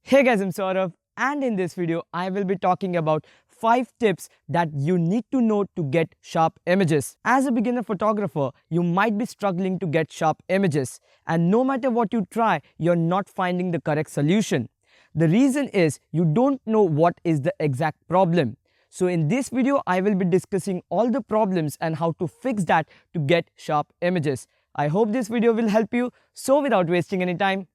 Hey guys, I'm Saurav, and in this video I will be talking about 5 tips that you need to know to get sharp images. As a beginner photographer, you might be struggling to get sharp images, and no matter what you try, you're not finding the correct solution. The reason is you don't know what is the exact problem. So in this video, I will be discussing all the problems and how to fix that to get sharp images. I hope this video will help you. So without wasting any time,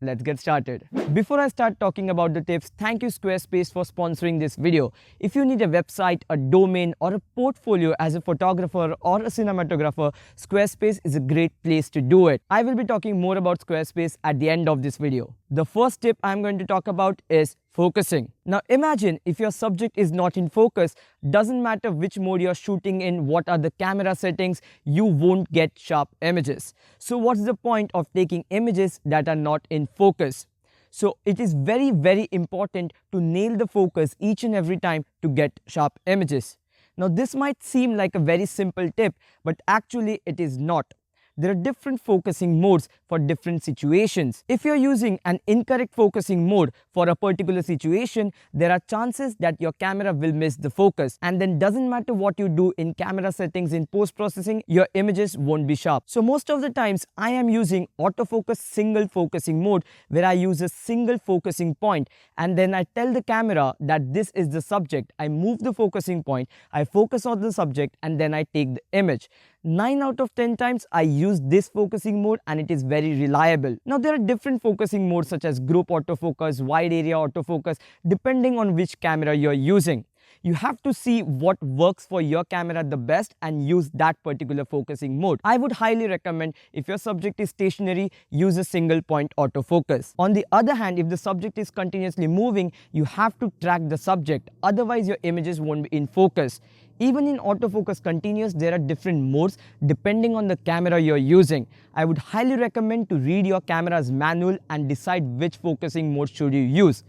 let's get started. Before I start talking about the tips, thank you Squarespace for sponsoring this video. If you need a website, a domain or a portfolio as a photographer or a cinematographer, Squarespace is a great place to do it. I will be talking more about Squarespace at the end of this video. The first tip I'm going to talk about is focusing. Now imagine if your subject is not in focus, doesn't matter which mode you're shooting in, what are the camera settings, you won't get sharp images. So what's the point of taking images that are not in focus? So it is very important to nail the focus each and every time to get sharp images. Now this might seem like a very simple tip, but actually it is not. There are different focusing modes for different situations. If you're using an incorrect focusing mode for a particular situation, there are chances that your camera will miss the focus, and then doesn't matter what you do in camera settings in post-processing, your images won't be sharp. So most of the times I am using autofocus single focusing mode, where I use a single focusing point and then I tell the camera that this is the subject. I move the focusing point, I focus on the subject, and then I take the image. 9 out of 10 times I use this focusing mode and it is very reliable. Now there are different focusing modes such as group autofocus, wide area autofocus, depending on which camera you're using. You have to see what works for your camera the best and use that particular focusing mode. I would highly recommend, if your subject is stationary, use a single point autofocus. On the other hand, if the subject is continuously moving, you have to track the subject, otherwise your images won't be in focus. Even in autofocus continuous, there are different modes depending on the camera you're using. I would highly recommend to read your camera's manual and decide which focusing mode should you use.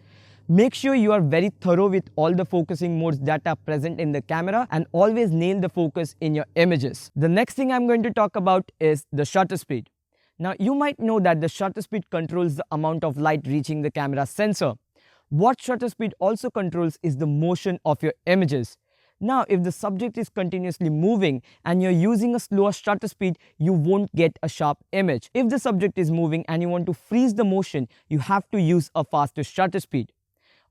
Make sure you are very thorough with all the focusing modes that are present in the camera and always nail the focus in your images. The next thing I'm going to talk about is the shutter speed. Now you might know that the shutter speed controls the amount of light reaching the camera sensor. What shutter speed also controls is the motion of your images. Now, if the subject is continuously moving and you're using a slower shutter speed, you won't get a sharp image. If the subject is moving and you want to freeze the motion, you have to use a faster shutter speed.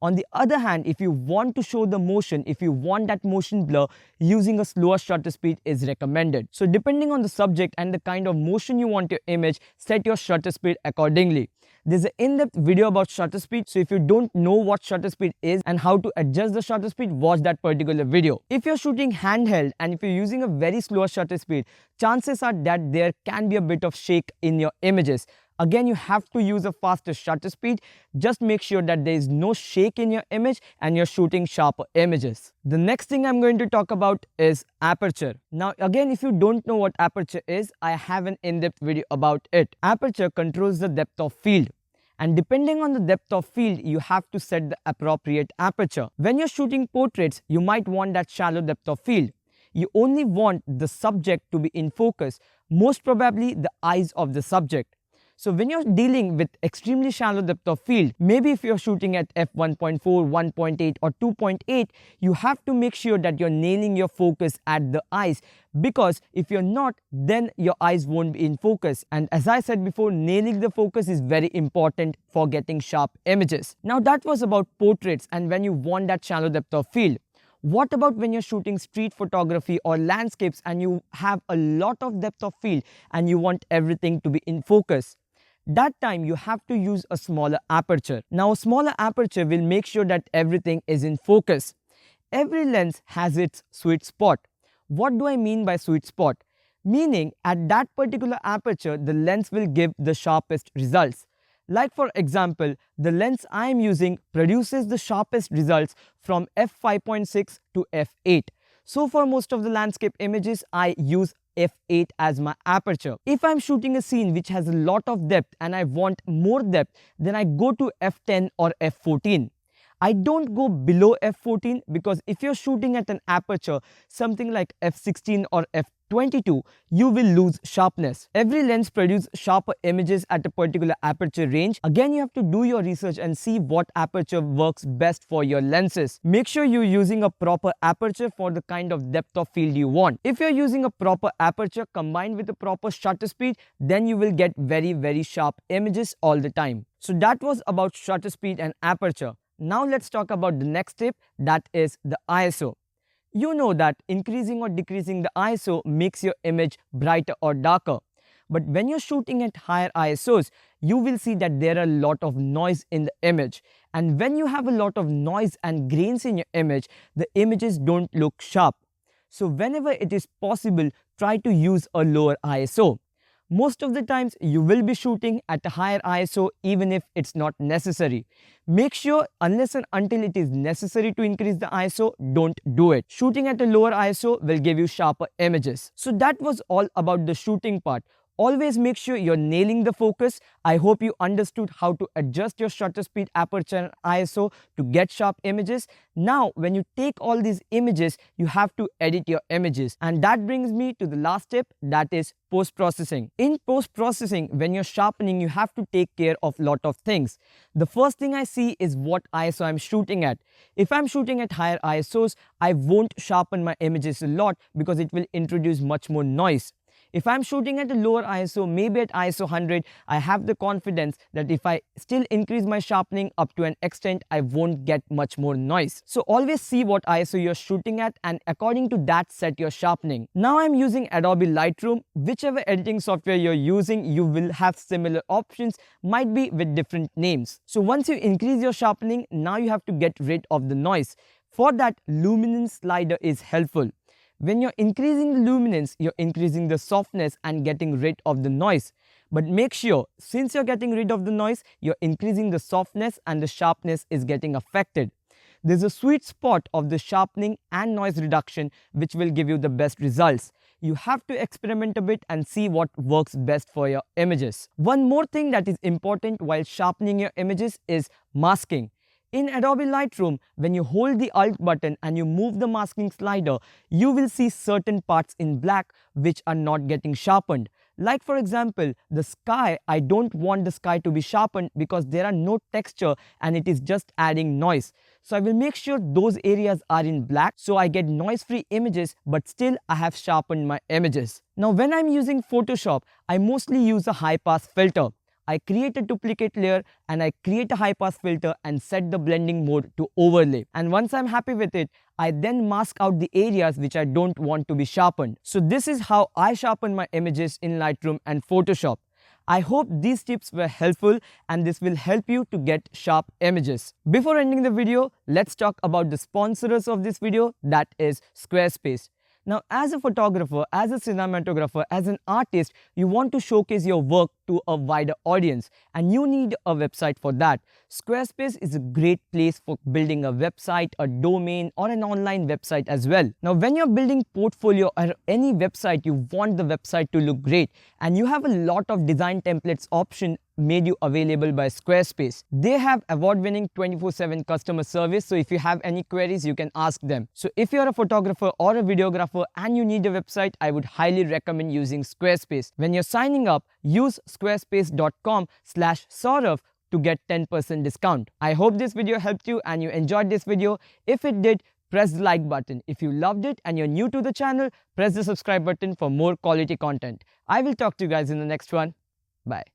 On the other hand, if you want to show the motion, if you want that motion blur, using a slower shutter speed is recommended. So depending on the subject and the kind of motion you want your image, set your shutter speed accordingly. There's an in-depth video about shutter speed, so if you don't know what shutter speed is and how to adjust the shutter speed, watch that particular video. If you're shooting handheld and if you're using a very slow shutter speed, chances are that there can be a bit of shake in your images. Again, you have to use a faster shutter speed. Just make sure that there is no shake in your image and you're shooting sharper images. The next thing I'm going to talk about is Aperture. Now again, if you don't know what Aperture is, I have an in-depth video about it. Aperture controls the depth of field. And depending on the depth of field, you have to set the appropriate aperture. When you're shooting portraits, you might want that shallow depth of field. You only want the subject to be in focus, most probably the eyes of the subject. So when you're dealing with extremely shallow depth of field, maybe if you're shooting at f1.4, 1.8 or 2.8, you have to make sure that you're nailing your focus at the eyes, because if you're not, then your eyes won't be in focus. And as I said before, nailing the focus is very important for getting sharp images. Now that was about portraits and when you want that shallow depth of field. What about when you're shooting street photography or landscapes and you have a lot of depth of field and you want everything to be in focus? That time you have to use a smaller aperture. Now a smaller aperture will make sure that everything is in focus. Every lens has its sweet spot. What do I mean by sweet spot? Meaning at that particular aperture, the lens will give the sharpest results. Like for example, the lens I am using produces the sharpest results from f5.6 to f8. So for most of the landscape images, I use f8 as my aperture. If I'm shooting a scene which has a lot of depth and I want more depth, then I go to f10 or f14. I don't go below f14 because if you're shooting at an aperture something like f16 or f22, you will lose sharpness. Every lens produces sharper images at a particular aperture range. Again, you have to do your research and see what aperture works best for your lenses. Make sure you're using a proper aperture for the kind of depth of field you want. If you're using a proper aperture combined with a proper shutter speed, then you will get very sharp images all the time. So that was about shutter speed and aperture. Now let's talk about the next tip, that is the ISO. You know that increasing or decreasing the ISO makes your image brighter or darker. But when you're shooting at higher ISOs, you will see that there are a lot of noise in the image. And when you have a lot of noise and grains in your image, the images don't look sharp. So whenever it is possible, try to use a lower ISO. Most of the times you will be shooting at a higher ISO even if it's not necessary. Make sure unless and until it is necessary to increase the ISO, don't do it. Shooting at a lower ISO will give you sharper images. So that was all about the shooting part. Always make sure you're nailing the focus. I hope you understood how to adjust your shutter speed, aperture and ISO to get sharp images. Now, when you take all these images, you have to edit your images. And that brings me to the last tip, that is post-processing. In post-processing, when you're sharpening, you have to take care of a lot of things. The first thing I see is what ISO I'm shooting at. If I'm shooting at higher ISOs, I won't sharpen my images a lot because it will introduce much more noise. If I'm shooting at a lower ISO, maybe at ISO 100, I have the confidence that if I still increase my sharpening up to an extent, I won't get much more noise. So always see what ISO you're shooting at and according to that set your sharpening. Now I'm using Adobe Lightroom. Whichever editing software you're using, you will have similar options, might be with different names. So once you increase your sharpening, now you have to get rid of the noise. For that, luminance slider is helpful. When you're increasing the luminance, you're increasing the softness and getting rid of the noise. But make sure, since you're getting rid of the noise, you're increasing the softness and the sharpness is getting affected. There's a sweet spot of the sharpening and noise reduction which will give you the best results. You have to experiment a bit and see what works best for your images. One more thing that is important while sharpening your images is masking. In Adobe Lightroom, when you hold the Alt button and you move the masking slider, you will see certain parts in black which are not getting sharpened. Like for example, the sky, I don't want the sky to be sharpened because there are no texture and it is just adding noise. So I will make sure those areas are in black so I get noise-free images, but still I have sharpened my images. Now when I'm using Photoshop, I mostly use a high-pass filter. I create a duplicate layer and I create a high pass filter and set the blending mode to overlay. And once I'm happy with it, I then mask out the areas which I don't want to be sharpened. So this is how I sharpen my images in Lightroom and Photoshop. I hope these tips were helpful and this will help you to get sharp images. Before ending the video, let's talk about the sponsors of this video, that is Squarespace. Now, as a photographer, as a cinematographer, as an artist, you want to showcase your work to a wider audience and you need a website for that. Squarespace is a great place for building a website, a domain or an online website as well. Now, when you're building portfolio or any website, you want the website to look great and you have a lot of design templates option made you available by Squarespace. They have award-winning 24/7 customer service, so if you have any queries, you can ask them. So if you're a photographer or a videographer and you need a website, I would highly recommend using Squarespace. When you're signing up, use squarespace.com/Saurav to get 10% discount. I hope this video helped you and you enjoyed this video. If it did, press the like button. If you loved it and you're new to the channel, press the subscribe button for more quality content. I will talk to you guys in the next one. Bye.